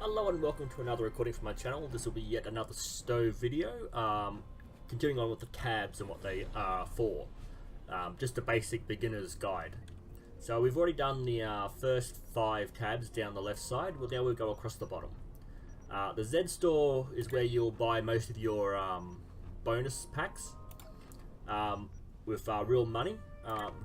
Hello and welcome to another recording from my channel. This will be yet another STO video, continuing on with the tabs and what they are for. Just a basic beginner's guide. So we've already done the first 5 tabs down the left side. Well, now we'll go across the bottom. The Z Store is where you'll buy most of your bonus packs with real money.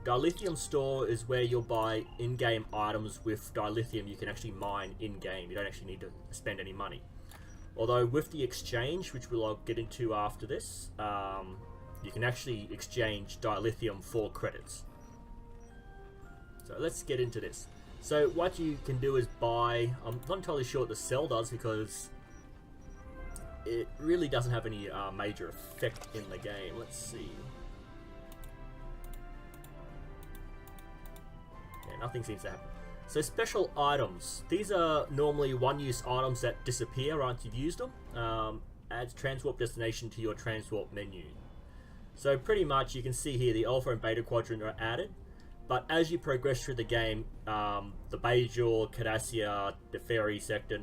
Dilithium Store is where you'll buy in-game items with dilithium you can actually mine in-game. You don't actually need to spend any money. Although with the exchange, which we'll get into after this, you can actually exchange dilithium for credits. So let's get into this. So what you can do is buy, I'm not entirely sure what the sell does because it really doesn't have any major effect in the game. Let's see. Nothing seems to happen. So special items. These are normally one-use items that disappear once you've used them. Adds transwarp destination to your transwarp menu. So pretty much you can see here the alpha and beta quadrant are added. But as you progress through the game, the Bajor, Cardassia, the Fairy Sector,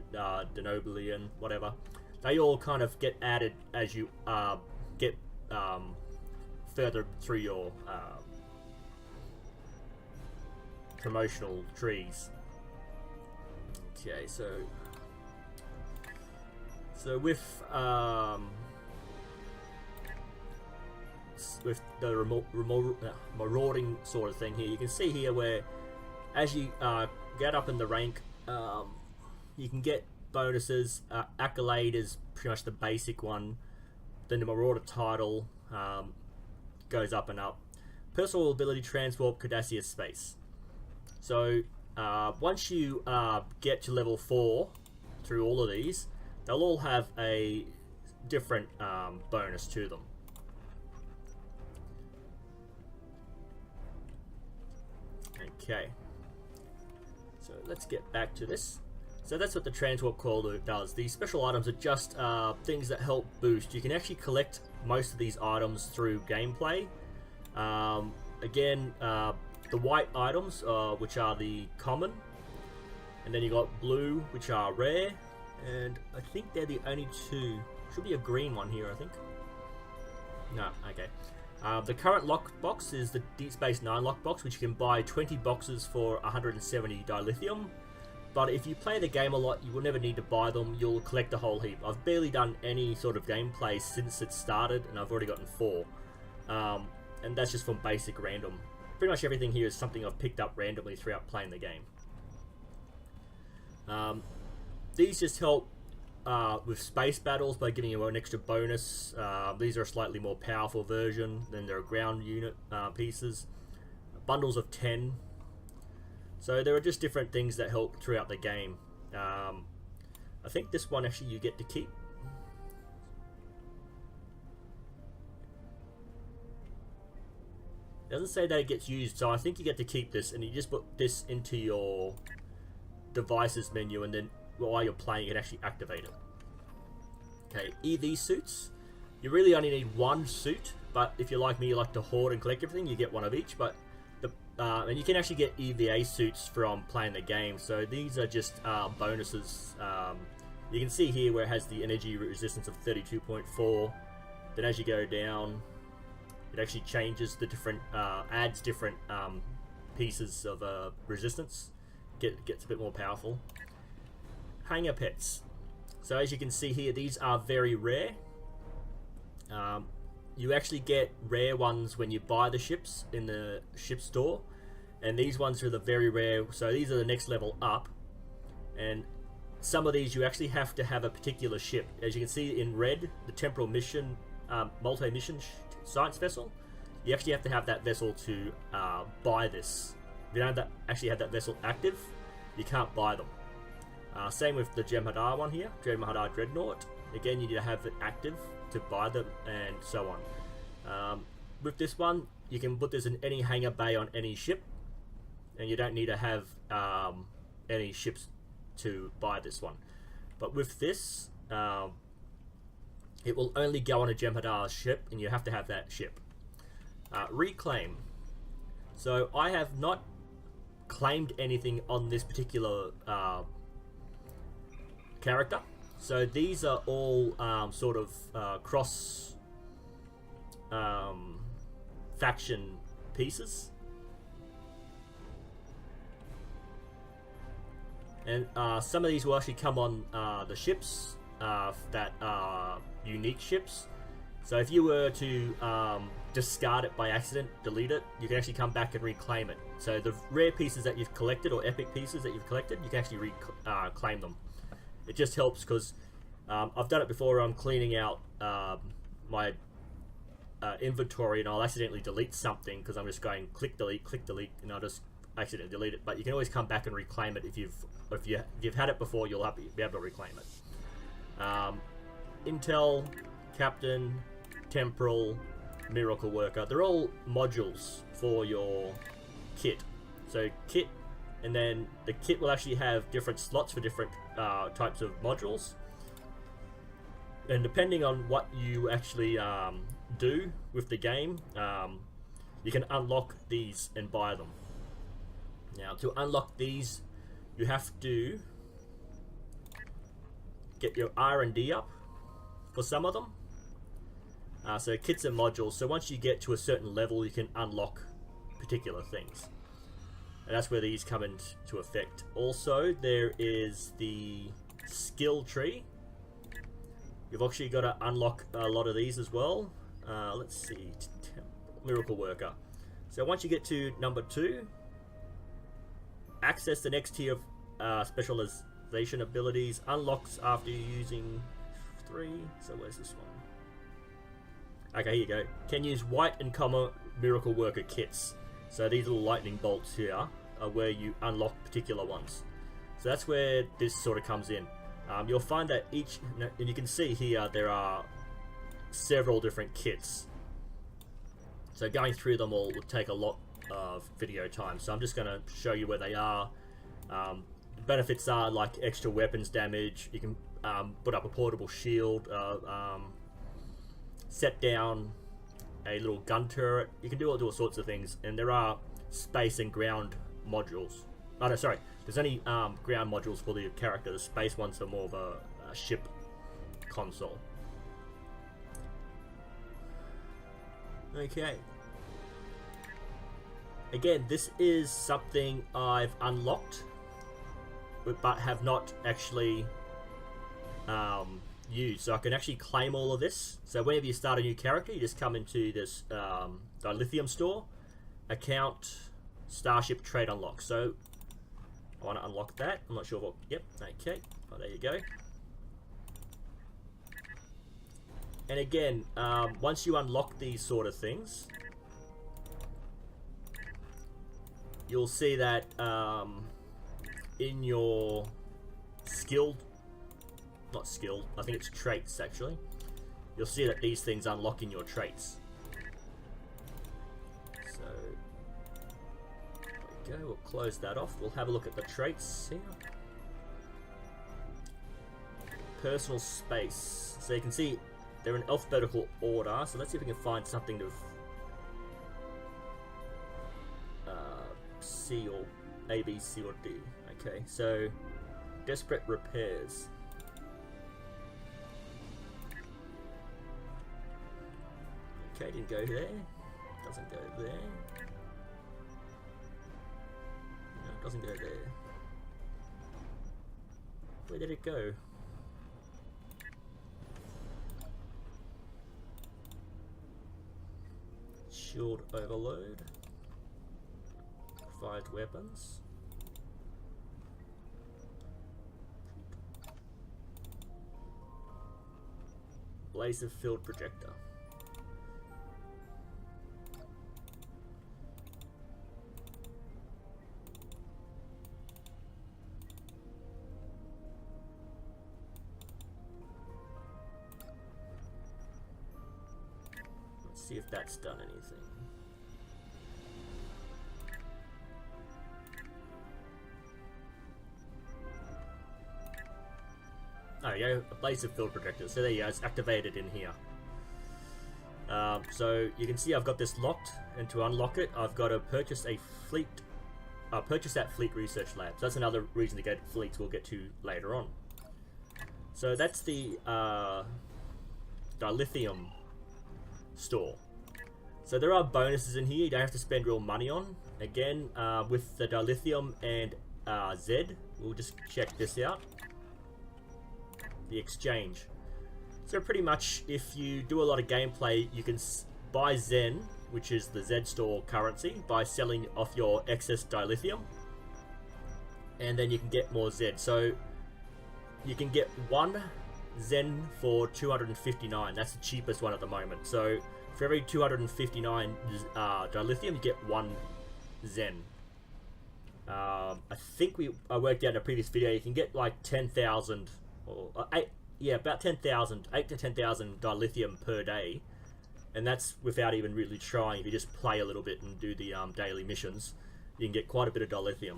Denobilian, whatever, they all kind of get added as you get further through your promotional trees. Okay, so with the marauding sort of thing here, you can see here where as you get up in the rank, you can get bonuses. Accolade is pretty much the basic one. Then the Marauder title goes up and up. Personal ability transwarp Cardassia space. So once you get to level 4 through all of these, they'll all have a different bonus to them. Okay, so let's get back to this. So that's what the transwarp coil does. These special items are just things that help boost. You can actually collect most of these items through gameplay. Again, the white items, which are the common, and then you got blue, which are rare, and I think they're the only 2. Should be a green one here, I think. No, okay. The current lockbox is the Deep Space 9 lockbox, which you can buy 20 boxes for 170 dilithium. But if you play the game a lot, you will never need to buy them. You'll collect a whole heap. I've barely done any sort of gameplay since it started, and I've already gotten 4. And that's just from basic random. Pretty much everything here is something I've picked up randomly throughout playing the game. These just help with space battles by giving you an extra bonus. These are a slightly more powerful version than their ground unit pieces. Bundles of 10. So there are just different things that help throughout the game. I think this one actually you get to keep. It doesn't say that it gets used, so I think you get to keep this, and you just put this into your devices menu, and then while you're playing, you can actually activate it. Okay, EV suits. You really only need 1 suit, but if you're like me, you like to hoard and collect everything, you get 1 of each. But and you can actually get EVA suits from playing the game. So these are just bonuses. You can see here where it has the energy resistance of 32.4. Then as you go down, it actually changes the different, adds different pieces of resistance. Gets a bit more powerful. Hanger pets. So as you can see here, these are very rare. You actually get rare ones when you buy the ships in the ship store, and these ones are the very rare. So these are the next level up, and some of these you actually have to have a particular ship. As you can see in red, the temporal mission, multi-mission science vessel, you actually have to have that vessel to buy this. If you don't actually have that vessel active, you can't buy them. Same with the Jem'Hadar one here, Jem'Hadar Dreadnought. Again, you need to have it active to buy them, and so on. With this one, you can put this in any hangar bay on any ship, and you don't need to have any ships to buy this one. But with this, it will only go on a Jem'Hadar ship, and you have to have that ship. Reclaim. So I have not claimed anything on this particular character. So these are all sort of cross faction pieces. And some of these will actually come on the ships that are unique ships. So if you were to discard it by accident, delete it, you can actually come back and reclaim it. So the rare pieces that you've collected, or epic pieces that you've collected, you can actually claim them. It just helps because I've done it before. I'm cleaning out my inventory and I'll accidentally delete something because I'm just going click delete, and I'll just accidentally delete it. But you can always come back and reclaim it if you've had it before. You'll be able to reclaim it. Intel, Captain, Temporal, Miracle Worker, they're all modules for your kit. So kit, and then the kit will actually have different slots for different types of modules. And depending on what you actually do with the game, you can unlock these and buy them. Now, to unlock these, you have to get your R&D up for some of them. So kits and modules. So once you get to a certain level, you can unlock particular things. And that's where these come into effect. Also, there is the skill tree. You've actually got to unlock a lot of these as well. Let's see, Miracle Worker. So once you get to number 2, access the next tier of specialization abilities. Unlocks after using 3. So where's this one? Okay, here you go. Can use white and common Miracle Worker kits. So these little lightning bolts here are where you unlock particular ones. So that's where this sort of comes in. You'll find that each, and you can see here there are several different kits. So going through them all would take a lot of video time. So I'm just going to show you where they are. The benefits are like extra weapons damage. You can put up a portable shield, set down a little gun turret. You can do all sorts of things, and there are space and ground modules. Oh no, sorry. There's only ground modules for the character. The space ones are more of a ship console. Okay. Again, this is something I've unlocked, but have not actually used. So I can actually claim all of this. So whenever you start a new character, you just come into this Dilithium Store, account, Starship Trade Unlock. So I want to unlock that. I'm not sure what. Yep. Okay. Oh, there you go. And again, once you unlock these sort of things, you'll see that in your skilled, not skilled, I think it's traits actually, you'll see that these things unlock in your traits. So there we go, we'll close that off. We'll have a look at the traits here. Personal space. So you can see they're in alphabetical order. So let's see if we can find something to C or A, B, C or D. Okay, so desperate repairs. Okay, didn't go there. Doesn't go there. No, doesn't go there. Where did it go? Shield overload. Fired weapons. Laser field projector. Let's see if that's done anything. Oh, yeah, a laser field projector. So there you go, it's activated in here. So you can see I've got this locked, and to unlock it, I've got to purchase a fleet. Purchase that fleet research lab. So that's another reason to get fleets we'll get to later on. So that's the Dilithium Store. So there are bonuses in here you don't have to spend real money on. Again, with the Dilithium and Z, we'll just check this out. The exchange. So pretty much, if you do a lot of gameplay, you can buy Zen, which is the Z Store currency, by selling off your excess Dilithium, and then you can get more Z. So you can get 1 Zen for 259. That's the cheapest one at the moment. So for every 259 Dilithium, you get 1 Zen. I think I worked out in a previous video, you can get like 10,000 or about 10,000, 8 to 10,000 Dilithium per day, and that's without even really trying. If you just play a little bit and do the daily missions, you can get quite a bit of Dilithium.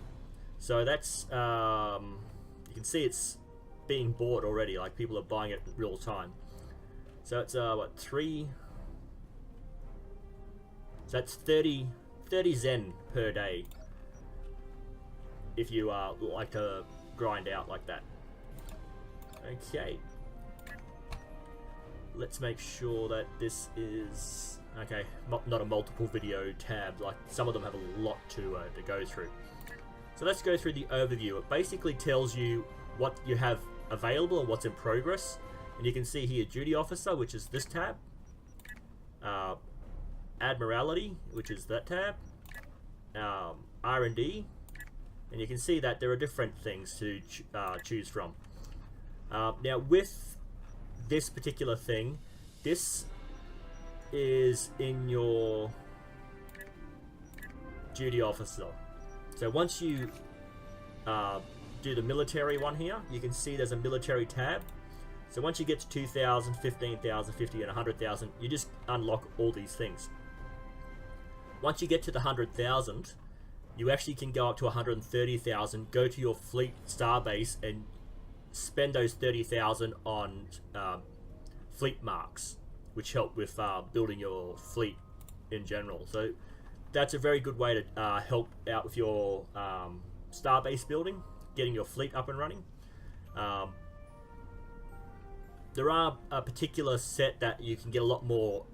So that's you can see it's being bought already. Like, people are buying it in real time. So it's what, 3? So that's 30 Zen per day if you like to grind out like that. Okay, let's make sure that this is okay. Not a multiple video tab. Like, some of them have a lot to go through. So let's go through the overview. It basically tells you what you have available and what's in progress. And you can see here Duty Officer, which is this tab. Admiralty, which is that tab. R&D. And you can see that there are different things to choose from. Now, with this particular thing, this is in your Duty Officer. So once you do the military one here, you can see there's a military tab. So once you get to 2,000, 15,000, 50, and 100,000, you just unlock all these things. Once you get to the 100,000, you actually can go up to 130,000, go to your fleet starbase and spend those 30,000 on fleet marks, which help with building your fleet in general. So that's a very good way to help out with your starbase building, getting your fleet up and running. There are a particular set that you can get a lot more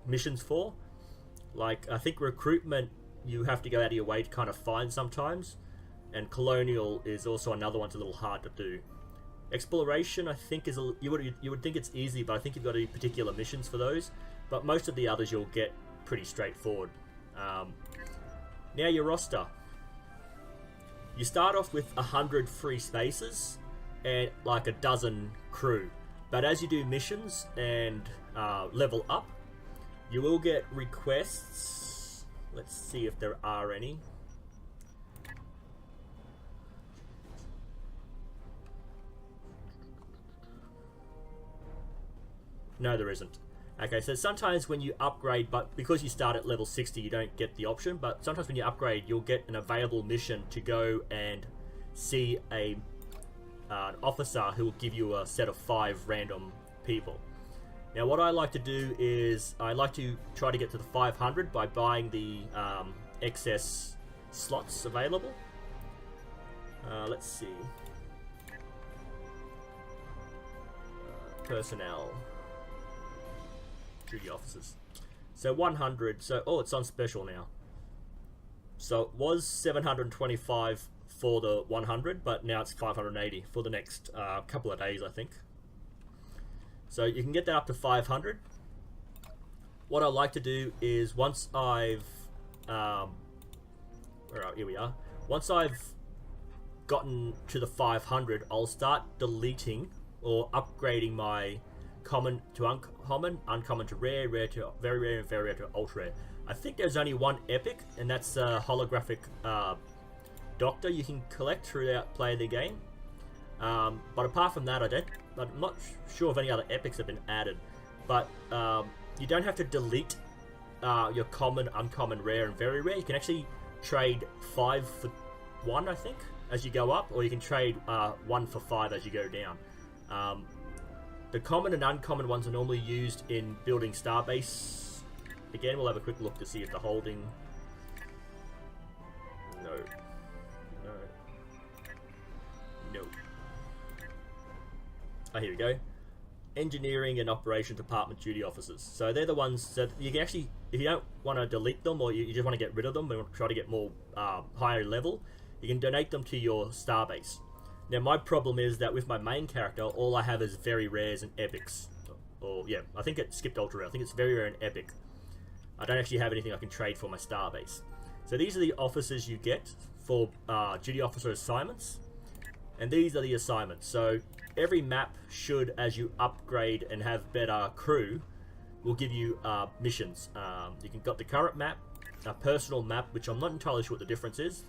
missions for. Like, I think recruitment, you have to go out of your way to kind of find sometimes. And colonial is also another one that's a little hard to do. Exploration, I think, is you would think it's easy, but I think you've got to do particular missions for those. But most of the others you'll get pretty straightforward. Now your roster. You start off with 100 free spaces and like a dozen crew. But as you do missions and level up, you will get requests. Let's see if there are any. No, there isn't. Okay, so sometimes when you upgrade, but because you start at level 60, you don't get the option, but sometimes when you upgrade, you'll get an available mission to go and see an officer who will give you a set of 5 random people. Now, what I like to do is I like to try to get to the 500 by buying the excess slots available. Let's see. Personnel. Duty officers. So 100. So, oh, it's on special now. So it was 725 for the 100, but now it's 580 for the next couple of days, I think. So you can get that up to 500. What I like to do is once I've here we are. Once I've gotten to the 500, I'll start deleting or upgrading my common to uncommon, uncommon to rare, rare to very rare, and very rare to ultra rare. I think there's only one epic, and that's a holographic doctor you can collect throughout playing the game. But apart from that, I'm not sure if any other epics have been added. But you don't have to delete your common, uncommon, rare, and very rare. You can actually trade 5 for 1, I think, as you go up, or you can trade 1 for 5 as you go down. The common and uncommon ones are normally used in building starbase. Again, we'll have a quick look to see if the holding. No. No. No. Oh, here we go. Engineering and Operations Department duty officers. So they're the ones that you can actually, if you don't want to delete them or you just want to get rid of them and try to get more higher level, you can donate them to your starbase. Now my problem is that with my main character, all I have is very rares and epics. Or yeah, I think it skipped ultra rare. I think it's very rare and epic. I don't actually have anything I can trade for my starbase. So these are the officers you get for duty officer assignments, and these are the assignments. So every map should, as you upgrade and have better crew, will give you missions. You can got the current map, a personal map, which I'm not entirely sure what the difference is,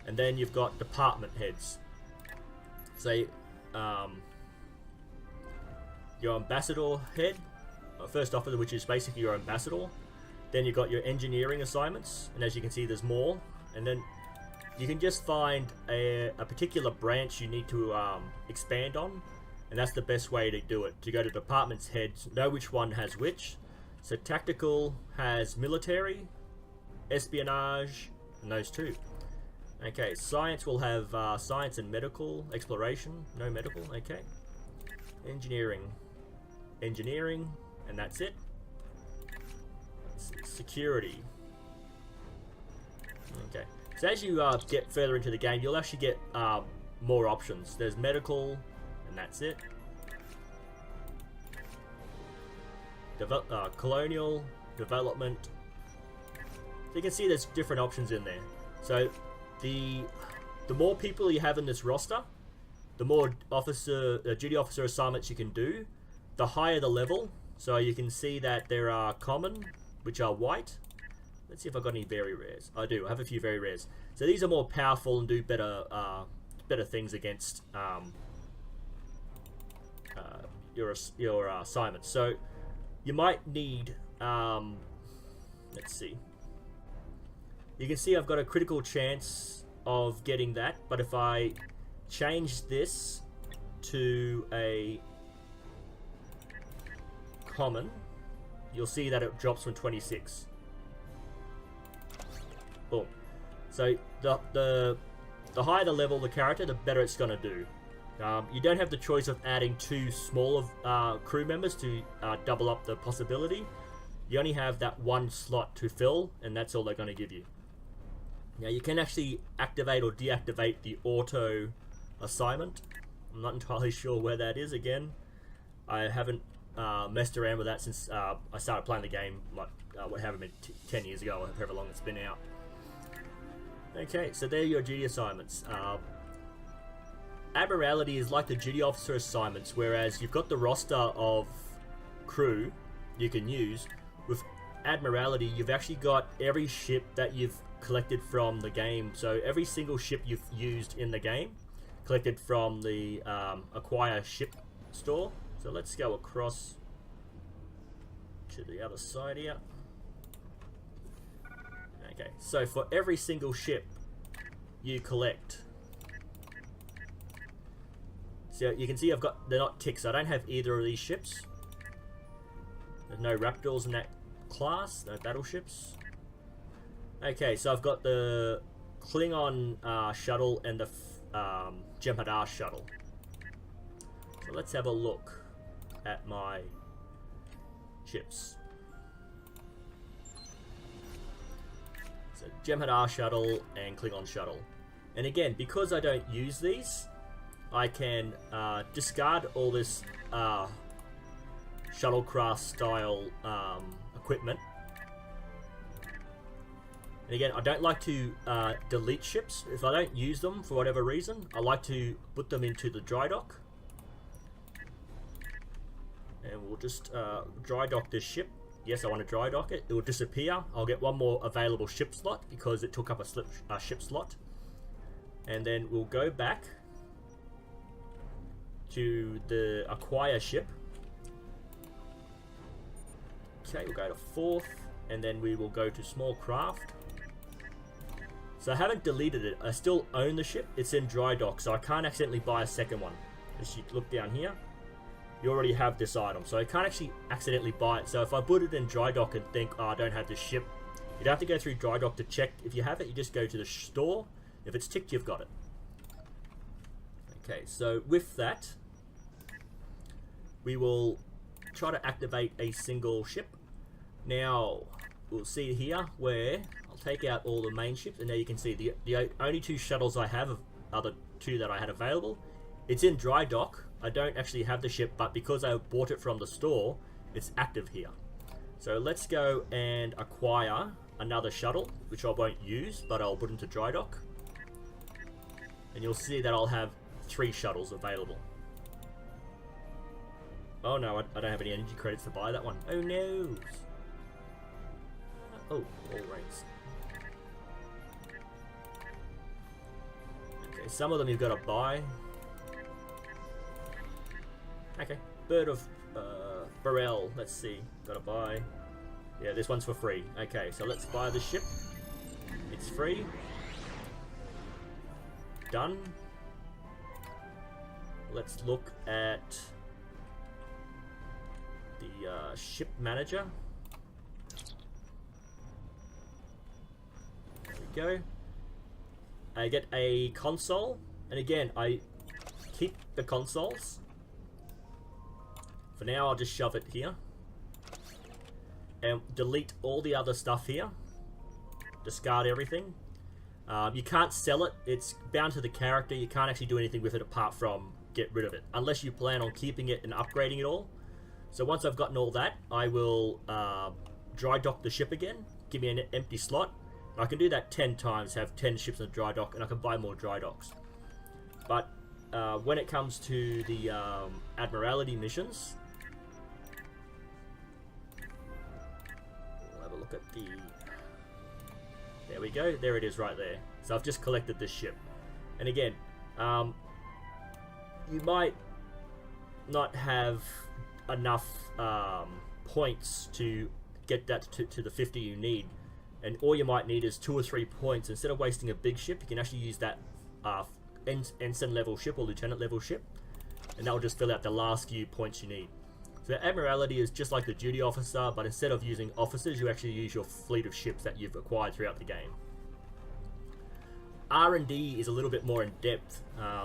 and then you've got department heads. Say your ambassador head, first officer, which is basically your ambassador. Then you've got your engineering assignments, and as you can see, there's more. And then you can just find a particular branch you need to expand on, and that's the best way to do it. To go to department's heads, know which one has which. So tactical has military, espionage, and those two. Okay, science will have science and medical, exploration, no medical, okay. Engineering, and that's it. Security. Okay, so as you get further into the game, you'll actually get more options. There's medical, and that's it. Colonial, development. So you can see there's different options in there. So the more people you have in this roster, the more duty officer assignments you can do, the higher the level. So you can see that there are common, which are white. Let's see if I've got any very rares. I do. I have a few very rares. So these are more powerful and do better things against your assignments. So you might need. Let's see. You can see I've got a critical chance of getting that, but if I change this to a common, you'll see that it drops from 26. Boom. So the higher the level of the character, the better it's going to do. You don't have the choice of adding two smaller crew members to double up the possibility. You only have that one slot to fill, and that's all they're going to give you. Now you can actually activate or deactivate the auto assignment. I'm not entirely sure where that is. Again, I haven't messed around with that since I started playing the game, like however many 10 years ago, or however long it's been out. Okay, so there are your duty assignments. Admiralty is like the duty officer assignments, whereas you've got the roster of crew you can use. With Admiralty, you've actually got every ship that you've collected from the game. So every single ship you've used in the game, collected from the acquire ship store. So let's go across to the other side here. Okay, so for every single ship you collect, so you can see they're not ticked, so I don't have either of these ships. There's no Raptors in that class, no battleships. Okay, so I've got the Klingon shuttle and the Jem'Hadar shuttle. So let's have a look at my ships. So Jem'Hadar shuttle and Klingon shuttle. And again, because I don't use these, I can discard all this shuttlecraft style equipment. And again, I don't like to delete ships. If I don't use them for whatever reason, I like to put them into the dry dock. And we'll just dry dock this ship. Yes, I want to dry dock it. It will disappear. I'll get one more available ship slot because it took up a ship slot. And then we'll go back to the acquire ship. Okay, we'll go to 4th, and then we will go to small craft. So I haven't deleted it. I still own the ship. It's in dry dock, so I can't accidentally buy a second one. As you look down here, you already have this item, so I can't actually accidentally buy it. So if I put it in dry dock and think, oh, I don't have this ship, you don't have to go through dry dock to check if you have it. You just go to the store. If it's ticked, you've got it. Okay, so with that, we will try to activate a single ship. Now, we'll see here where I'll take out all the main ships, and there you can see the only 2 shuttles I have are the 2 that I had available. It's in dry dock. I don't actually have the ship, but because I bought it from the store, it's active here. So let's go and acquire another shuttle, which I won't use, but I'll put into dry dock. And you'll see that I'll have 3 shuttles available. Oh no, I don't have any energy credits to buy that one. Oh no! Oh, all ranks. Okay, some of them you've got to buy. Okay, Bird of Burrell, let's see, gotta buy. Yeah, this one's for free. Okay, so let's buy the ship. It's free. Done. Let's look at the ship manager. There we go. I get a console, and again, I keep the consoles. For now, I'll just shove it here. And delete all the other stuff here. Discard everything. You can't sell it. It's bound to the character. You can't actually do anything with it apart from get rid of it. Unless you plan on keeping it and upgrading it all. So once I've gotten all that, I will dry dock the ship again. Give me an empty slot. I can do that 10 times, have 10 ships in a dry dock, and I can buy more dry docks. But when it comes to the Admiralty missions, we'll have a look at the... There we go, there it is right there. So I've just collected this ship. And again, you might not have enough points to get that to the 50 you need. And all you might need is 2 or 3 points. Instead of wasting a big ship, you can actually use that ensign level ship or lieutenant level ship, and that will just fill out the last few points you need. So Admiralty is just like the duty officer, but instead of using officers, you actually use your fleet of ships that you've acquired throughout the game. R&D is a little bit more in depth.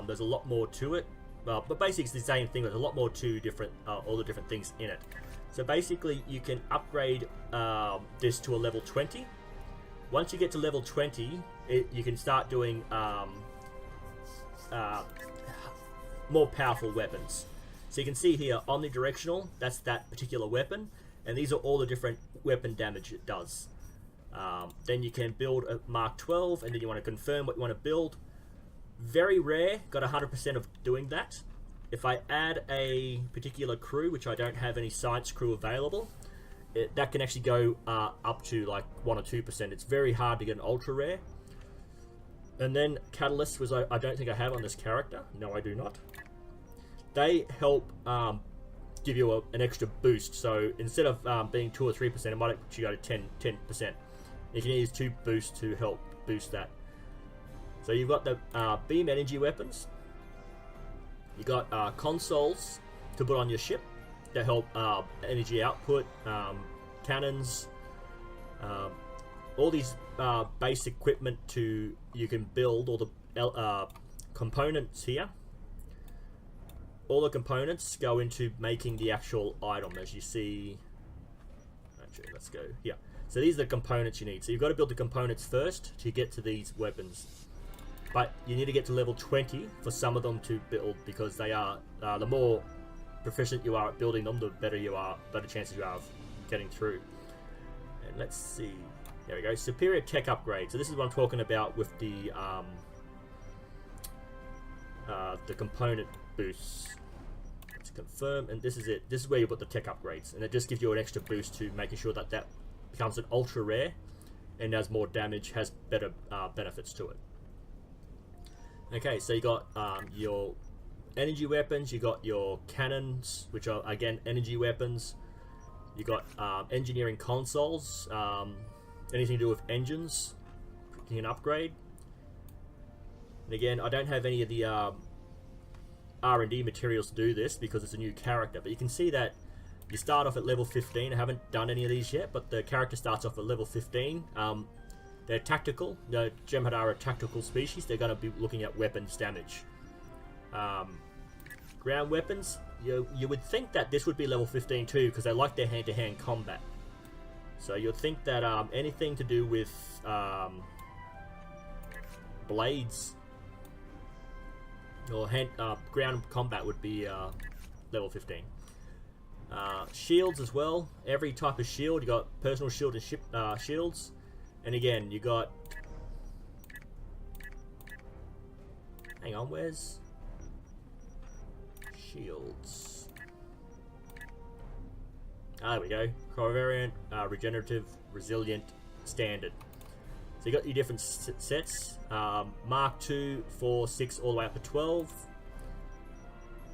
There's a lot more to it, but basically it's the same thing. There's a lot more to different all the different things in it. So basically you can upgrade this to a level 20. Once you get to level 20, you can start doing more powerful weapons. So you can see here, omnidirectional, that's that particular weapon, and these are all the different weapon damage it does. Then you can build a Mark 12, and then you want to confirm what you want to build. Very rare, got 100% of doing that. If I add a particular crew, which I don't have any science crew available, that can actually go up to like 1 or 2%. It's very hard to get an ultra rare. And then catalysts, which I don't think I have on this character. No, I do not. They help give you an extra boost. So instead of being 2 or 3%, it might actually go to 10%. You can use 2 boosts to help boost that. So you've got the beam energy weapons. You got consoles to put on your ship that help energy output, cannons, all these base equipment you can build all the components here. All the components go into making the actual item, as you see. Actually, let's go here. So these are the components you need. So you've got to build the components first to get to these weapons. But you need to get to level 20 for some of them to build, because they are the more proficient you are at building them, the better chances you are of getting through. And let's see. There we go. Superior tech upgrade. So this is what I'm talking about with the component boosts. Let's confirm, and this is it. This is where you put the tech upgrades, and it just gives you an extra boost to making sure that that becomes an ultra rare and has more damage, has better benefits to it. Okay, so you got your energy weapons, you got your cannons, which are again energy weapons. You got engineering consoles, anything to do with engines, you can upgrade. And again, I don't have any of the R&D materials to do this because it's a new character, but you can see that you start off at level 15. I haven't done any of these yet, but the character starts off at level 15. They're tactical. The Jem'Hadar are a tactical species. They're going to be looking at weapons damage. ground weapons, you would think that this would be level 15 too, because they like their hand-to-hand combat. So you'd think that anything to do with blades or ground combat would be level 15. Shields as well. Every type of shield. You got personal shield and shields. And again, you got... Hang on, where's... Shields. There we go. Covariant, regenerative, resilient, standard. So you got your different sets. Mark 2, 4, 6, all the way up to 12.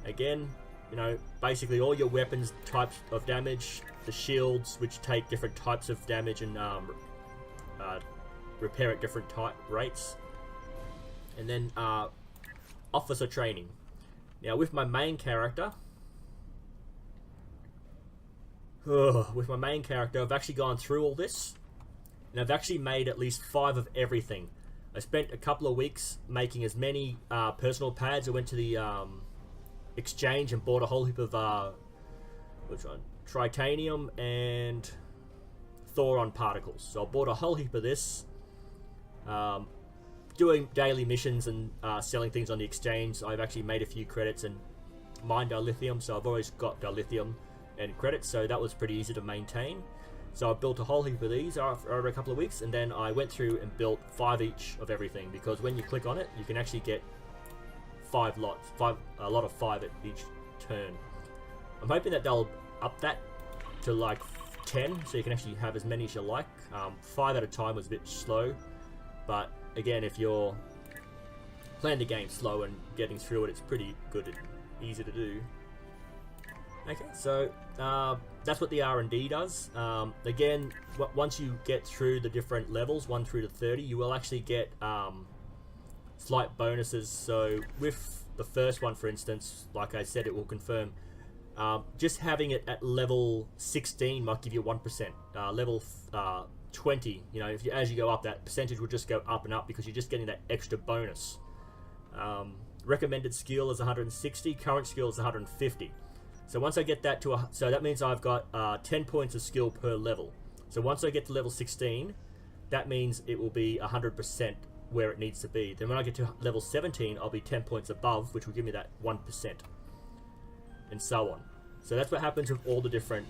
Again, you know, basically all your weapons types of damage. The shields, which take different types of damage and repair at different type rates. And then officer training. Now with my main character, I've actually gone through all this, and I've actually made at least 5 of everything. I spent a couple of weeks making as many personal pads. I went to the exchange and bought a whole heap of which one? Titanium and Thoron particles. So I bought a whole heap of this. Doing daily missions and selling things on the exchange. I've actually made a few credits and mined dilithium, so I've always got dilithium and credits, so that was pretty easy to maintain. So I built a whole heap of these over a couple of weeks, and then I went through and built 5 each of everything, because when you click on it, you can actually get 5 lots, a lot of 5 at each turn. I'm hoping that they'll up that to like 10, so you can actually have as many as you like. 5 at a time was a bit slow, but again, if you're playing the game slow and getting through it, it's pretty good and easy to do. Okay, so that's what the R&D does. Again, once you get through the different levels, 1 through to 30, you will actually get slight bonuses. So with the first one, for instance, like I said, it will confirm. Just having it at level 16 might give you 1%. Level 20, you know, as you go up, that percentage will just go up and up because you're just getting that extra bonus. Recommended skill is 160, current skill is 150. So once I get that to so that means I've got 10 points of skill per level. So once I get to level 16, that means it will be 100% where it needs to be. Then when I get to level 17, I'll be 10 points above, which will give me that 1%, and so on. So that's what happens with all the different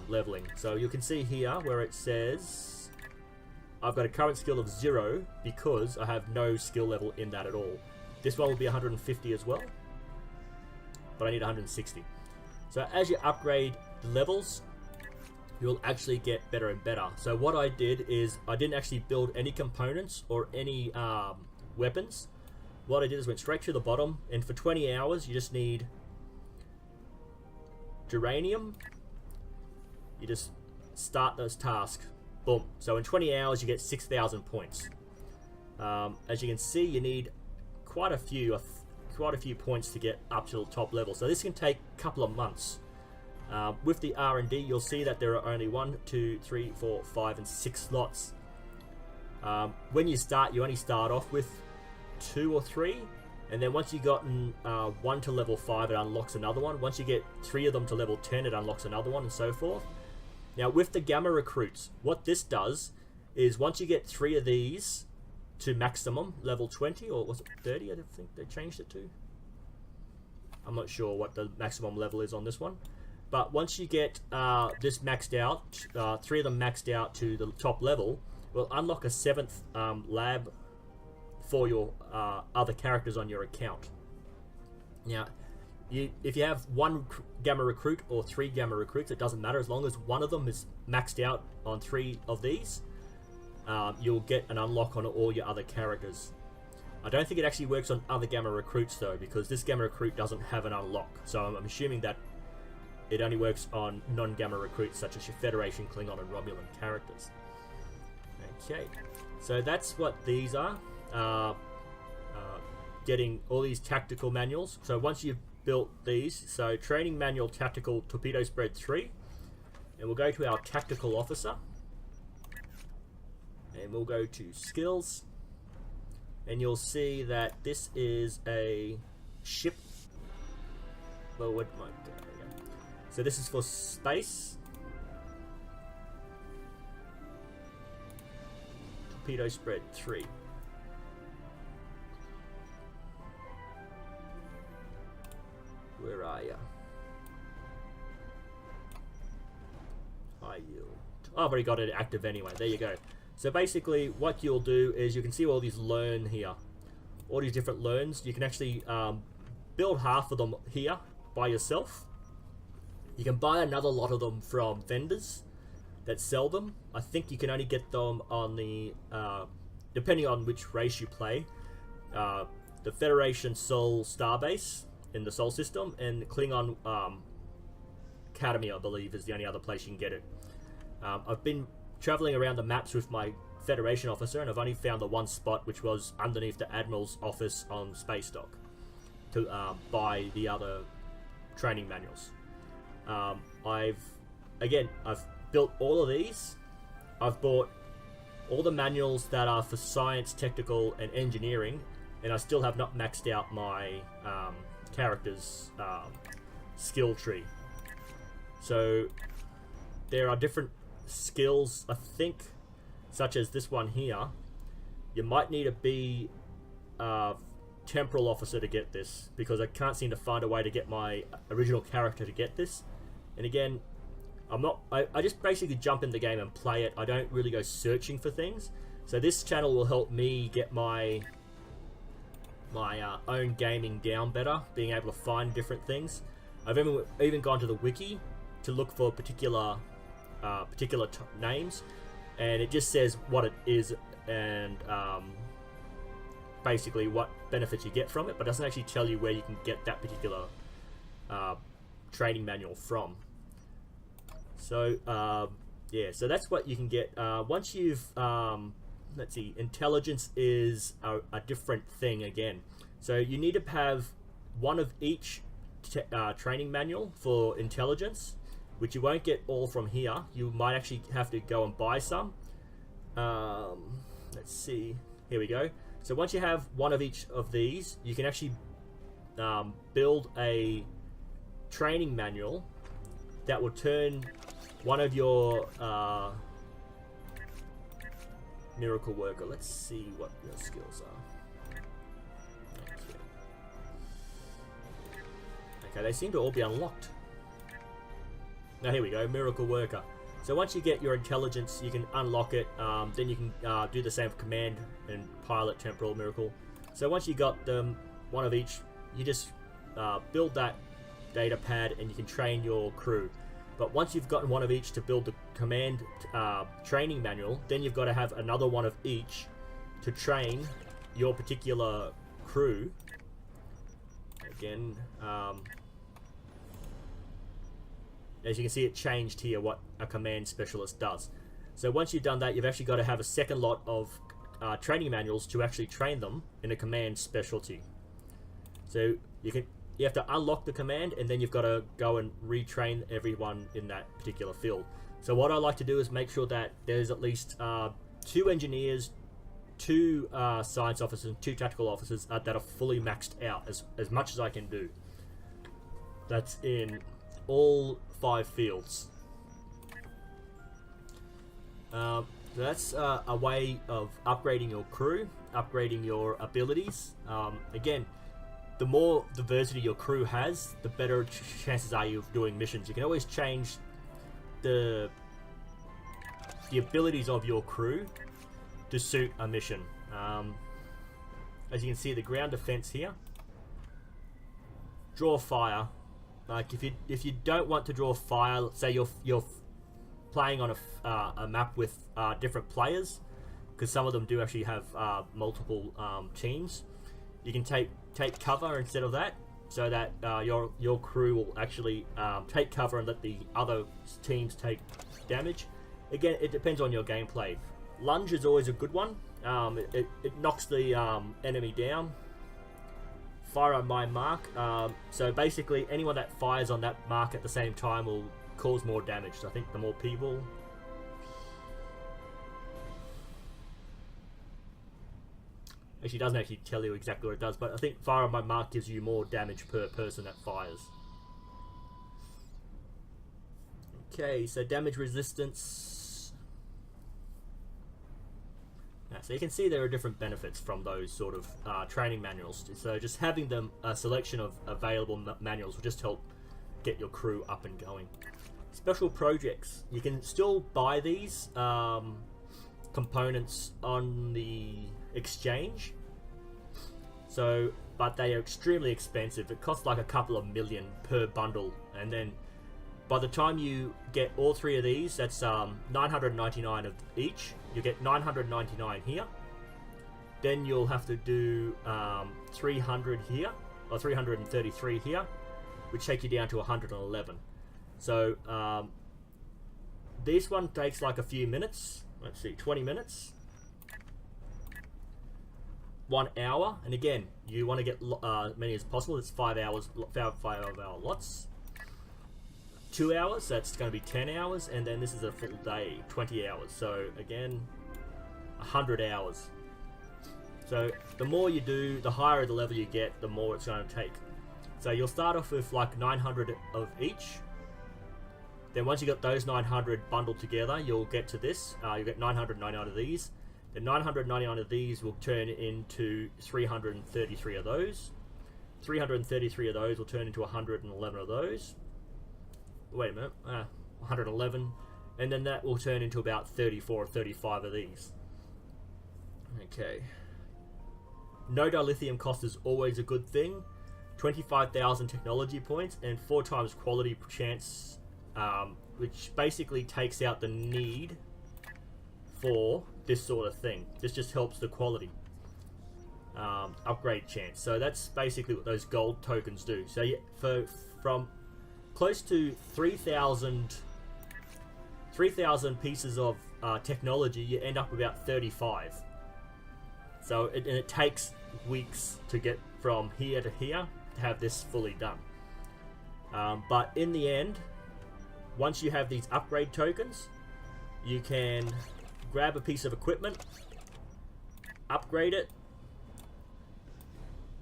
leveling. So you can see here where it says I've got a current skill of 0 because I have no skill level in that at all. This one will be 150 as well, but I need 160. So as you upgrade the levels, you'll actually get better and better. So what I did is I didn't actually build any components or any weapons. What I did is went straight to the bottom, and for 20 hours you just need geranium. You just start those tasks. Boom. So in 20 hours you get 6,000 points. As you can see, you need quite a few points to get up to the top level. So this can take a couple of months. With the R&D, you'll see that there are only 1, 2, 3, 4, 5, and 6 slots. When you start, you only start off with 2 or 3, and then once you've gotten 1 to level 5, it unlocks another one. Once you get 3 of them to level 10, it unlocks another one, and so forth. Now with the Gamma Recruits, what this does is once you get 3 of these to maximum, level 20, or was it 30, I think they changed it to? I'm not sure what the maximum level is on this one. But once you get this maxed out, 3 of them maxed out to the top level, we'll unlock a 7th lab for your other characters on your account. Now, if you have 1 Gamma Recruit or 3 Gamma Recruits, it doesn't matter. As long as one of them is maxed out on 3 of these, you'll get an unlock on all your other characters. I don't think it actually works on other Gamma Recruits though, because this Gamma Recruit doesn't have an unlock. So I'm assuming that it only works on non-Gamma Recruits such as your Federation, Klingon, and Romulan characters. Okay, so that's what these are. Getting all these tactical manuals. So once you've built these, so Training Manual Tactical Torpedo Spread 3, and we'll go to our Tactical Officer, and we'll go to Skills, and you'll see that this is a ship Well, what might there we go. So this is for space. Torpedo spread 3. Where are ya? High yield. Oh, I've already got it active anyway. There you go. So basically, what you'll do is you can see all these learn here, all these different learns. You can actually build half of them here by yourself. You can buy another lot of them from vendors that sell them. I think you can only get them on the depending on which race you play. The Federation Sol Starbase in the Sol system, and Klingon Academy, I believe, is the only other place you can get it. I've been traveling around the maps with my Federation officer, and I've only found the one spot, which was underneath the Admiral's office on Space Dock, to buy the other training manuals. I've built all of these. I've bought all the manuals that are for science, technical, and engineering, and I still have not maxed out my character's skill tree. So there are different skills, I think, such as this one here. You might need to be a temporal officer to get this, because I can't seem to find a way to get my original character to get this. And again, I just basically jump in the game and play it. I don't really go searching for things. So this channel will help me get my own gaming down better, being able to find different things. I've even gone to the wiki to look for particular names, and it just says what it is and basically what benefits you get from it, but it doesn't actually tell you where you can get that particular training manual from. So yeah, so that's what you can get. Once you've let's see, intelligence is a different thing again. So you need to have one of each training manual for intelligence, which you won't get all from here. You might actually have to go and buy some. Let's see, here we go. So once you have one of each of these, you can actually build a training manual that will turn one of your miracle worker. Let's see what your skills are. Okay, they seem to all be unlocked. Now here we go, miracle worker. So once you get your intelligence, you can unlock it. Then you can do the same for command and pilot, temporal, miracle. So once you got them, one of each, you just build that data pad and you can train your crew. But once you've gotten one of each to build the command training manual, then you've got to have another one of each to train your particular crew. Again, as you can see, it changed here what a command specialist does. So once you've done that, you've actually got to have a second lot of training manuals to actually train them in a command specialty. So you have to unlock the command, and then you've got to go and retrain everyone in that particular field. So what I like to do is make sure that there's at least 2 engineers, 2 science officers, and 2 tactical officers that are fully maxed out as much as I can do. That's in all 5 fields. That's a way of upgrading your crew, upgrading your abilities. Again, the more diversity your crew has, the better chances are you of doing missions. You can always change the abilities of your crew to suit a mission. As you can see, the ground defense here, draw fire. Like if you don't want to draw fire, let's say you're playing on a map with different players, because some of them do actually have multiple teams. You can take cover instead of that, so that your crew will actually take cover and let the other teams take damage. Again, it depends on your gameplay. Lunge is always a good one. It knocks the enemy down. Fire on my mark. So basically, anyone that fires on that mark at the same time will cause more damage. So I think the more people. Actually, it doesn't actually tell you exactly what it does, but I think fire on my mark gives you more damage per person that fires. Okay, so damage resistance. So you can see there are different benefits from those sort of training manuals. So just having them, a selection of available manuals will just help get your crew up and going. Special projects. You can still buy these components on the exchange. So, but they are extremely expensive. It costs like a couple of million per bundle, and then by the time you get all three of these, that's 999 of each. You get 999 here. Then you'll have to do 300 here, or 333 here, which take you down to 111. So this one takes like a few minutes. Let's see, 20 minutes. 1 hour, and again, you want to get many as possible. It's 5 hours, 5-hour lots. 2 hours, that's going to be 10 hours, and then this is a full day, 20 hours. So again, 100 hours. So the more you do, the higher the level you get, the more it's going to take. So you'll start off with like 900 of each. Then once you got those 900 bundled together, you'll get to this. You'll get 999 of these. The 999 of these will turn into 333 of those. 333 of those will turn into 111 of those. Wait a minute, 111. And then that will turn into about 34 or 35 of these. Okay. No dilithium cost is always a good thing. 25,000 technology points and 4 times quality chance, which basically takes out the need for this sort of thing. This just helps the quality upgrade chance. So that's basically what those gold tokens do. So yeah, from close to 3,000 pieces of technology, you end up with about 35. So it takes weeks to get from here to here to have this fully done. But in the end, once you have these upgrade tokens, you can grab a piece of equipment, upgrade it.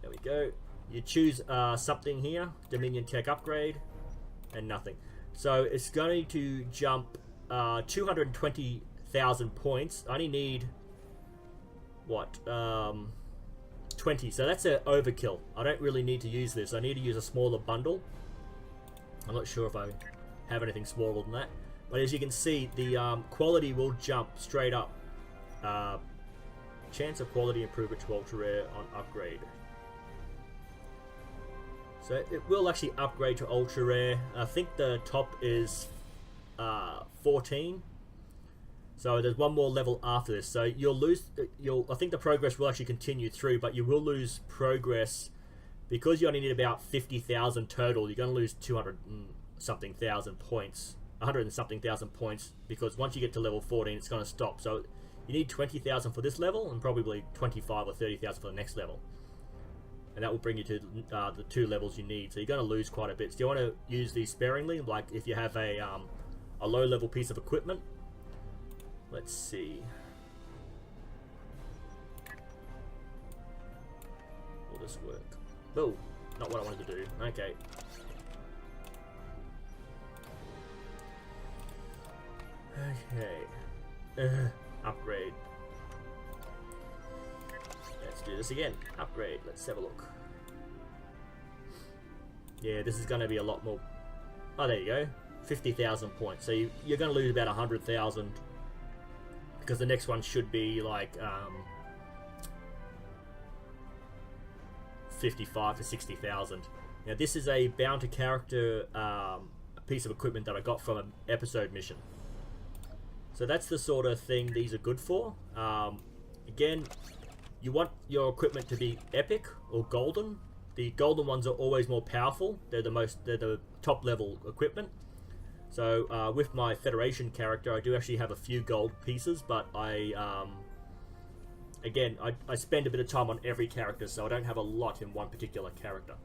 There we go. You choose something here, Dominion Tech upgrade, and nothing. So it's going to jump 220,000 points. I only need what 20. So that's an overkill. I don't really need to use this. I need to use a smaller bundle. I'm not sure if I have anything smaller than that. But as you can see, the quality will jump straight up. Chance of quality improvement to ultra rare on upgrade. So it will actually upgrade to ultra rare. I think the top is 14. So there's one more level after this. So you'll lose. I think the progress will actually continue through, but you will lose progress because you only need about 50,000 total. You're going to lose 200 and something thousand points. 100 and something thousand points, because once you get to level 14 it's going to stop. So you need 20,000 for this level and probably 25 or 30,000 for the next level, and that will bring you to the 2 levels you need. So you're going to lose quite a bit. So you want to use these sparingly, like if you have a low level piece of equipment. Let's see, will this work? Oh, not what I wanted to do. Okay. Okay, upgrade. Let's do this again. Upgrade. Let's have a look. Yeah, this is going to be a lot more. Oh, there you go. 50,000 points. So you're going to lose about 100,000, because the next one should be like 55 to 60,000. Now this is a bound to character piece of equipment that I got from an episode mission. So that's the sort of thing these are good for. Again, you want your equipment to be epic or golden. The golden ones are always more powerful. They're the top level equipment. So with my Federation character, I do actually have a few gold pieces, but again, I spend a bit of time on every character, so I don't have a lot in one particular character.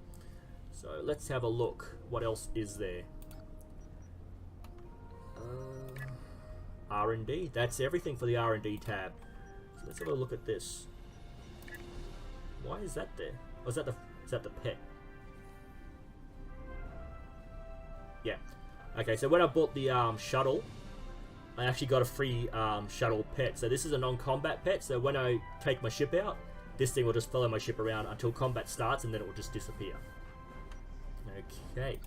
So let's have a look. What else is there? R&D. That's everything for the R&D tab. So let's have a look at this. Why is that there? Oh, is that the pet? Yeah. Okay, so when I bought the shuttle, I actually got a free shuttle pet. So this is a non-combat pet, so when I take my ship out, this thing will just follow my ship around until combat starts, and then it will just disappear. Okay.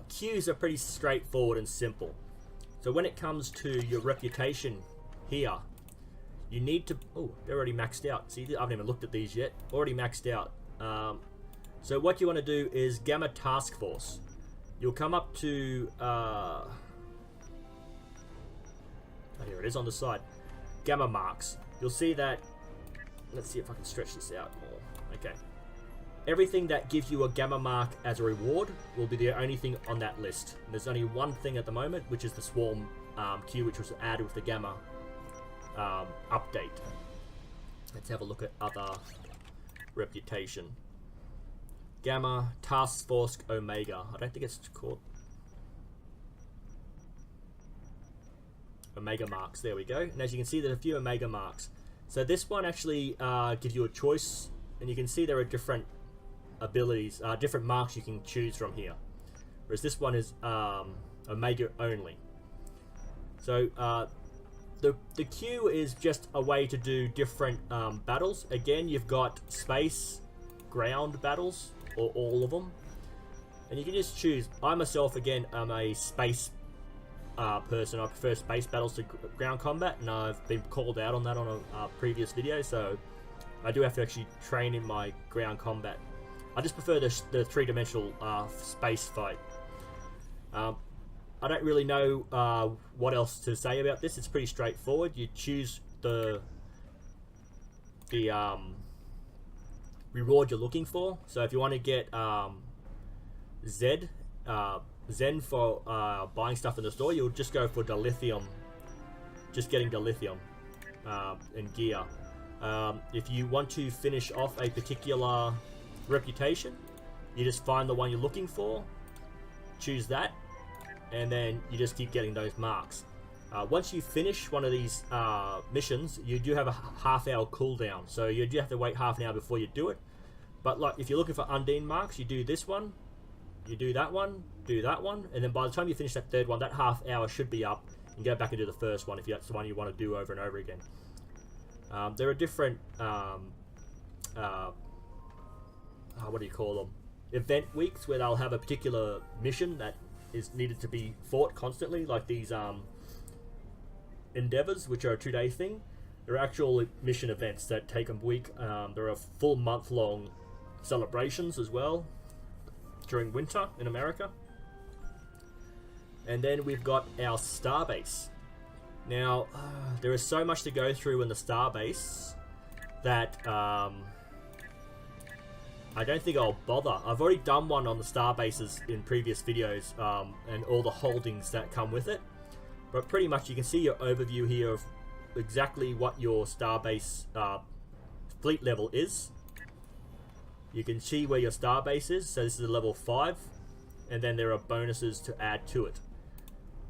Queues are pretty straightforward and simple. So when it comes to your reputation here, you need to... Oh, they're already maxed out. See, I haven't even looked at these yet. Already maxed out. So what you want to do is Gamma Task Force. You'll come up to... oh, here it is on the side. Gamma Marks. You'll see that... Let's see if I can stretch this out more. Okay. Everything that gives you a Gamma Mark as a reward will be the only thing on that list. And there's only one thing at the moment, which is the Swarm queue, which was added with the Gamma update. Let's have a look at other reputation. Gamma Task Force Omega. I don't think it's called Omega Marks. There we go. And as you can see, there's a few Omega Marks. So this one actually gives you a choice, and you can see there are different abilities, different marks you can choose from here. Whereas this one is Omega only. So the queue is just a way to do different battles. Again, you've got space, ground battles, or all of them, and you can just choose. I myself, again, am a space person. I prefer space battles to ground combat, and I've been called out on that on a previous video, so I do have to actually train in my ground combat. I just prefer the three-dimensional space fight. I don't really know what else to say about this. It's pretty straightforward. You choose the reward you're looking for. So if you want to get Zen for buying stuff in the store, you'll just go for Dilithium. Just getting Dilithium and gear. If you want to finish off a particular reputation, you just find the one you're looking for, choose that, and then you just keep getting those marks. Once you finish one of these missions, you do have a half-hour cooldown, so you do have to wait half an hour before you do it. But like, if you're looking for Undine marks, you do this one, you do that one, and then by the time you finish that third one, that half hour should be up, and go back and do the first one if that's the one you want to do over and over again. There are different what do you call them? Event weeks where they'll have a particular mission that is needed to be fought constantly, like these endeavors, which are a 2-day thing. There are actual mission events that take a week. There are full month-long celebrations as well during winter in America. And then we've got our starbase. Now, there is so much to go through in the starbase that I don't think I'll bother. I've already done one on the starbases in previous videos, and all the holdings that come with it. But pretty much you can see your overview here of exactly what your starbase fleet level is. You can see where your starbase is. So this is a level 5, and then there are bonuses to add to it.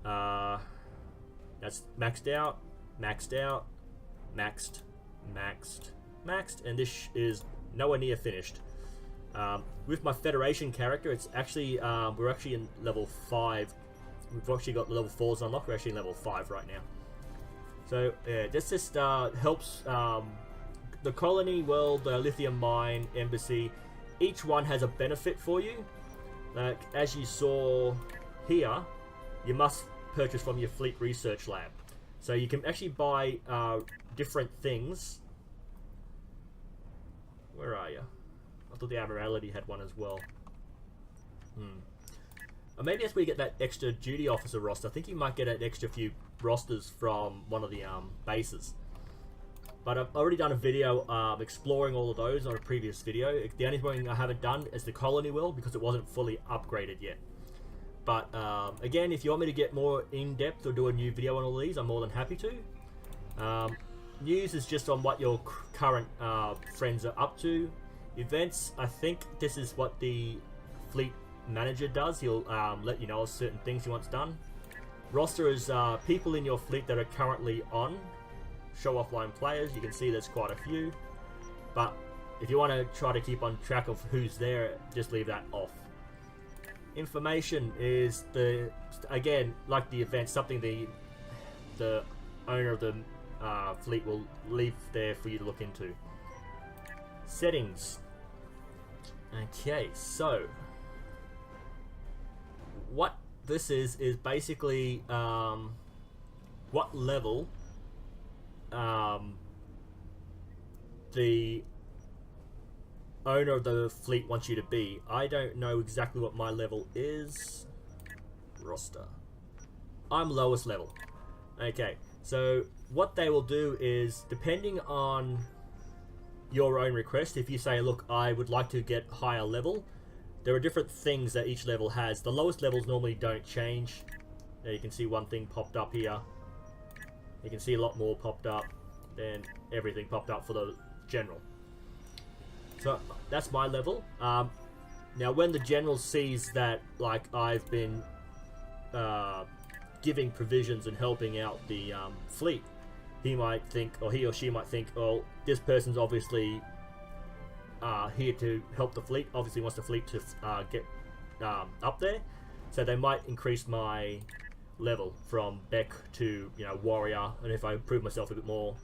That's maxed out, maxed out, maxed, maxed, maxed, and this is nowhere near finished. With my Federation character, it's actually we're actually in level 5. We've actually got level 4s unlocked. We're actually in level 5 right now. So yeah, this just helps the colony, world, the lithium mine, embassy. Each one has a benefit for you. Like as you saw here, you must purchase from your fleet research lab. So you can actually buy different things. Where are you? I thought the Admiralty had one as well. Or maybe that's where you get that extra duty officer roster. I think you might get an extra few rosters from one of the bases. But I've already done a video exploring all of those on a previous video. The only thing I haven't done is the colony world because it wasn't fully upgraded yet. But again, if you want me to get more in-depth or do a new video on all these, I'm more than happy to. News is just on what your current friends are up to. Events, I think this is what the fleet manager does. He'll let you know of certain things he wants done. Roster is people in your fleet that are currently on. Show offline players, you can see there's quite a few. But if you want to try to keep on track of who's there, just leave that off. information is again, like the event, something the owner of the fleet will leave there for you to look into. Settings. Okay, so what this is basically what level the owner of the fleet wants you to be. I don't know exactly what my level is. Roster. I'm lowest level. Okay, so what they will do is, depending on your own request, if you say, look, I would like to get higher level, there are different things that each level has. The lowest levels normally don't change. Now you can see one thing popped up here. You can see a lot more popped up. Then everything popped up for the general. So that's my level. Now when the general sees that, like, I've been giving provisions and helping out the fleet, he might think, or he or she might think, oh, this person's obviously here to help the fleet, obviously wants the fleet to get up there, so they might increase my level from Beck to, you know, warrior. And if I improve myself a bit more,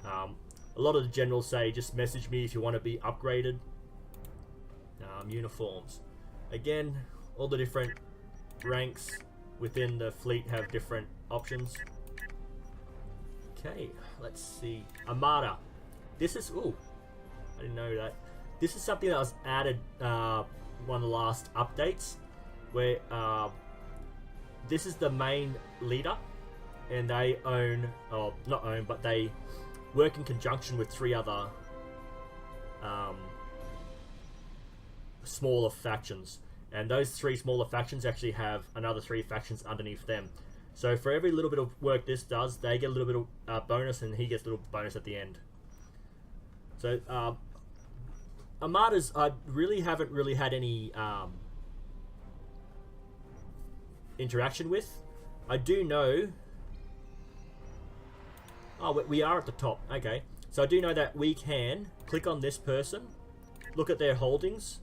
a lot of the generals say just message me if you want to be upgraded. Uniforms, again, all the different ranks within the fleet have different options. Okay, let's see. Armada. This is, ooh, I didn't know that. This is something that was added one of the last updates, where this is the main leader, and they own, or not own, but they work in conjunction with 3 other smaller factions. And those 3 smaller factions actually have another 3 factions underneath them. So for every little bit of work this does, they get a little bit of bonus, and he gets a little bonus at the end. So Armadas, I haven't really had any interaction with. I do know... Oh, we are at the top. Okay. So I do know that we can click on this person, look at their holdings,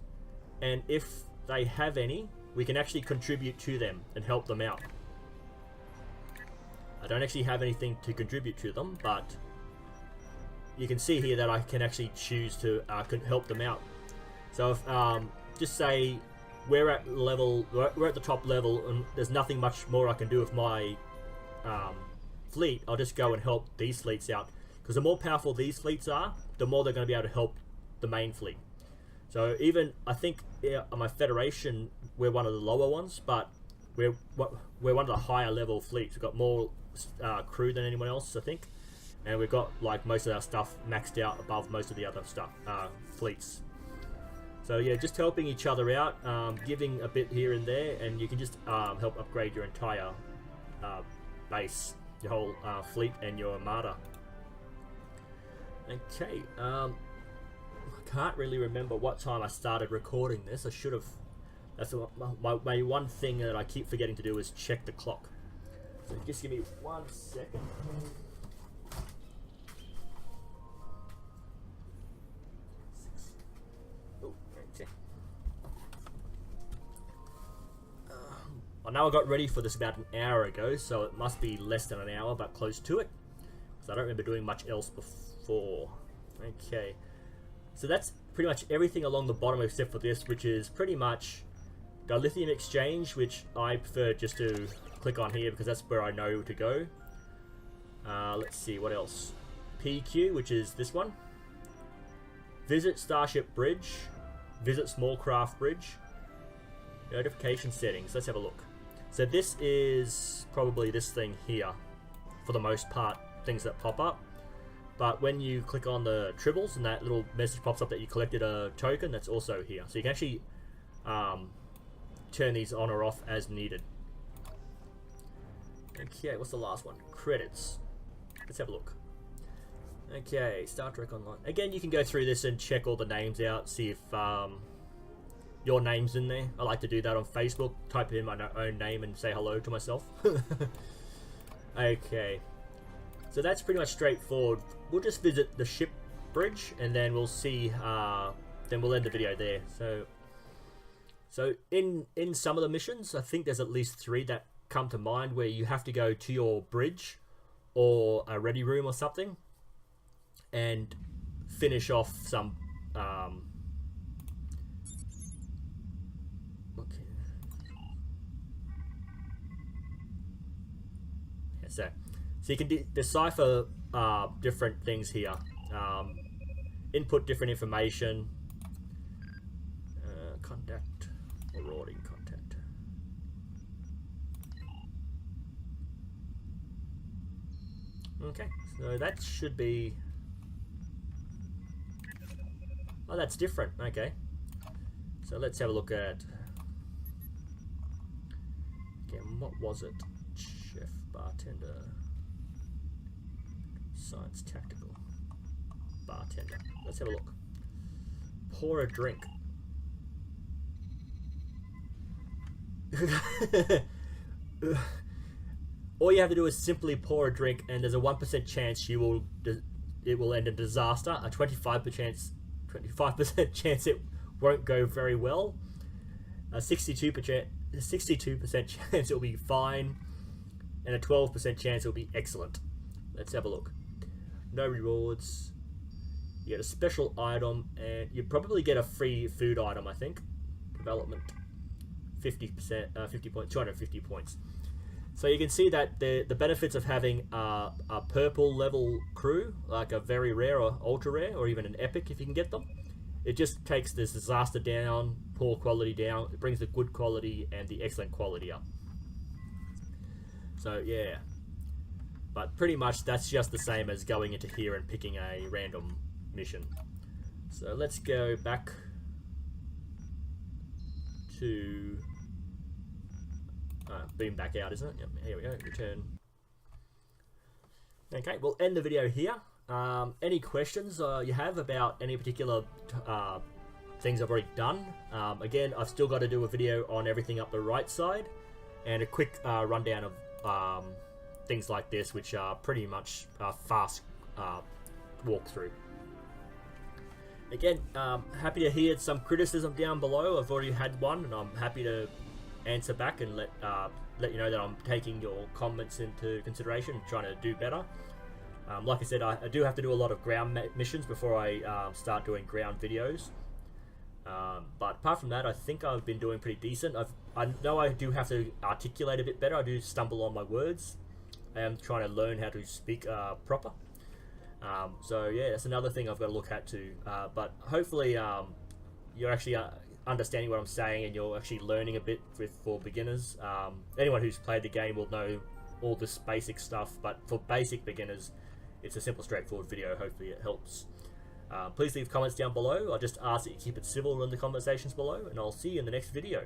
and if they have any, we can actually contribute to them and help them out. I don't actually have anything to contribute to them, but you can see here that I can actually choose to help them out. So if, just say we're at the top level, and there's nothing much more I can do with my fleet, I'll just go and help these fleets out. Because the more powerful these fleets are, the more they're going to be able to help the main fleet. So even, I think, on my Federation, we're one of the lower ones, but we're one of the higher level fleets. We've got more crew than anyone else, I think. And we've got, like, most of our stuff maxed out above most of the other stuff, fleets. So yeah, just helping each other out, giving a bit here and there, and you can just help upgrade your entire base, your whole fleet and your armada. Okay, I can't really remember what time I started recording this. I should have. That's my one thing that I keep forgetting to do is check the clock. So just give me 1 second. Oh, okay. I know I got ready for this about an hour ago, so it must be less than an hour, but close to it. Because I don't remember doing much else before. Okay. So that's pretty much everything along the bottom except for this, which is pretty much Dilithium Exchange, which I prefer just to click on here because that's where I know to go. Let's see, what else? PQ, which is this one. Visit Starship Bridge. Visit Small Craft Bridge. Notification settings. Let's have a look. So this is probably this thing here, for the most part, things that pop up. But when you click on the tribbles and that little message pops up that you collected a token, that's also here. So you can actually turn these on or off as needed. Okay, what's the last one? Credits. Let's have a look. Okay, Star Trek Online. Again, you can go through this and check all the names out, see if your name's in there. I like to do that on Facebook. Type in my own name and say hello to myself. Okay. So that's pretty much straightforward. We'll just visit the ship bridge and then we'll see, then we'll end the video there. So So in some of the missions, I think there's at least 3 that come to mind where you have to go to your bridge or a ready room or something and finish off some so you can decipher different things here, input different information, contact, marauding contact. Okay, so that should be, oh, that's different. Okay, so let's have a look at, again, what was it? Chef, bartender, science, tactical, bartender. Let's have a look. Pour a drink. All you have to do is simply pour a drink, and there's a 1% chance it will end in disaster. A 25% chance it won't go very well. A 62% chance it'll be fine, and a 12% chance it'll be excellent. Let's have a look. No rewards. You get a special item, and you probably get a free food item. I think development 50%, 50 points, 250 points. So you can see that the benefits of having a purple level crew, like a very rare or ultra rare, or even an epic if you can get them. It just takes this disaster down, poor quality down. It brings the good quality and the excellent quality up. So yeah, but pretty much that's just the same as going into here and picking a random mission. So let's go back to beam back out, isn't it? Yep, here we go, return. Okay, we'll end the video here. Any questions you have about any particular things I've already done? Again, I've still got to do a video on everything up the right side, and a quick rundown of things like this, which are pretty much fast walkthrough. Again, happy to hear some criticism down below. I've already had one, and I'm happy to answer back and let you know that I'm taking your comments into consideration and trying to do better. Like I said, I do have to do a lot of ground missions before I start doing ground videos. But apart from that, I think I've been doing pretty decent. I know I do have to articulate a bit better. I do stumble on my words. I am trying to learn how to speak proper. So yeah, that's another thing I've got to look at too. But hopefully you're actually understanding what I'm saying, and you're actually learning a bit for beginners. Anyone who's played the game will know all this basic stuff, but for basic beginners, it's a simple, straightforward video. Hopefully it helps. Please leave comments down below. I just ask that you keep it civil in the conversations below, and I'll see you in the next video.